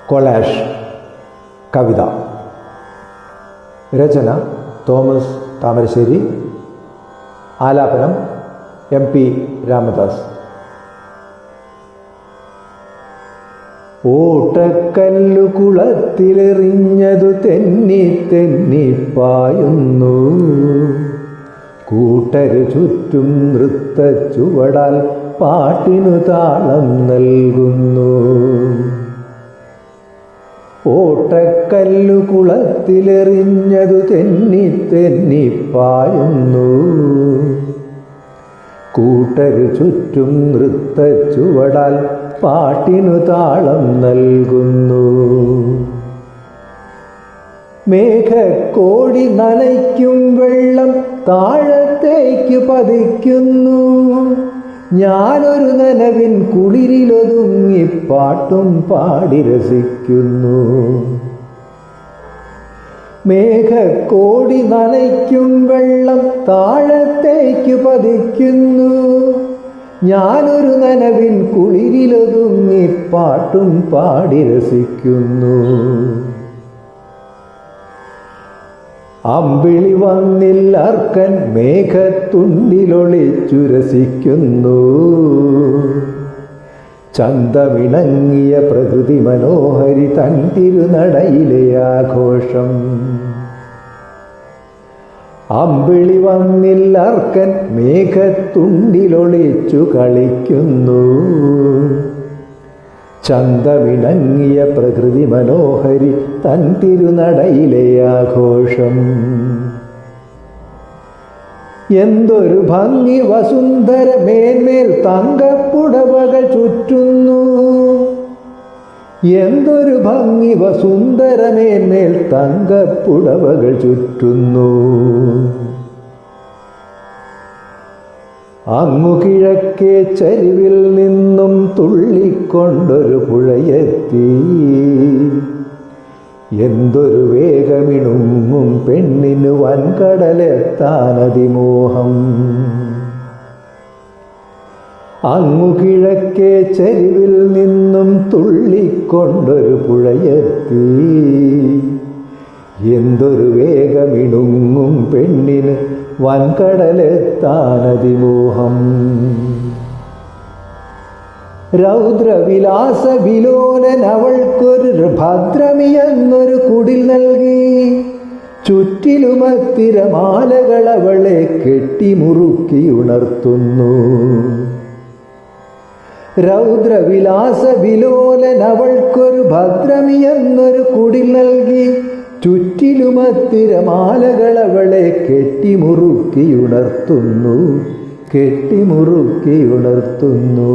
Collage കവിത. രചന Thomas Thamarassery. ആലാപനം MP Ramadas. ഓട്ടക്കല്ലു കുളത്തിലെറിഞ്ഞതു തെന്നി തെന്നിപ്പായുന്നു, കൂട്ടരു ചുറ്റും നൃത്ത ചുവടാൽ പാട്ടിനു താളം നൽകുന്നു. ഓട്ടക്കല്ലു കുളത്തിലെറിഞ്ഞതു തെന്നി തെന്നിപ്പായുന്നു, കൂട്ടരു ചുറ്റും നൃത്ത ചുവടാൽ പാട്ടിനു താളം നൽകുന്നു. മേഘക്കോടി നനയ്ക്കും വെള്ളം താഴത്തേക്ക് പതിക്കുന്നു, ഞാനൊരു നനവിൻ കുളിരിലൊതുങ്ങി പാട്ടും പാടി രസിക്കുന്നു. മേഘക്കോടി നനയ്ക്കും വെള്ളം താഴത്തേക്ക് പതിക്കുന്നു, ഞാനൊരു നനവിൻ കുളിരിലൊതുങ്ങി പാട്ടും പാടി രസിക്കുന്നു. അമ്പിളി വന്നില്ലർക്കൻ മേഘത്തുണ്ടിലൊളിച്ചു രസിക്കുന്നു, ചന്തമിണങ്ങിയ പ്രകൃതി മനോഹരി തൻ തിരുനടയിലെ ആഘോഷം. അമ്പിളി വന്നില്ലർക്കൻ മേഘത്തുണ്ടിലൊളിച്ചു കളിക്കുന്നു, ചന്തമിണങ്ങിയ പ്രകൃതി മനോഹരി തൻ തിരുനടയിലെ ആഘോഷം. എന്തൊരു ഭംഗി വസുന്ധര മേന്മേൽ തങ്കപ്പുടവകൾ ചുറ്റുന്നു, എന്തൊരു ഭംഗി വസുന്ധര മേന്മേൽ തങ്കപ്പുടവകൾ ചുറ്റുന്നു. അങ്ങു കിഴക്കേ ചരിവിൽ നിന്നും തുള്ളിക്കൊണ്ടൊരു പുഴയെത്തി, എന്തൊരു വേഗമിണുങ്ങും പെണ്ണിനു വൻകടലെത്താനതിമോഹം. അങ്ങു കിഴക്കേ ചരിവിൽ നിന്നും തുള്ളിക്കൊണ്ടൊരു പുഴയെത്തി, എന്തൊരു വേഗമിണുങ്ങും പെണ്ണിന് വൻകടലെത്താനതിമോഹം. രൗദ്രവിലാസ വിലോലൻ അവൾക്കൊരു ഭദ്രമിയെന്നൊരു കുടിൽ നൽകി, ചുറ്റിലുമത്തിരമാലകൾ അവളെ കെട്ടിമുറുക്കി ഉണർത്തുന്നു. രൗദ്രവിലാസ വിലോലൻ അവൾക്കൊരു ഭദ്രമിയെന്നൊരു കുടിൽ നൽകി, ചുറ്റിലുമത്തിരമാലകൾ അവളെ കെട്ടിമുറുക്കിയുണർത്തുന്നു, കെട്ടിമുറുക്കിയുണർത്തുന്നു.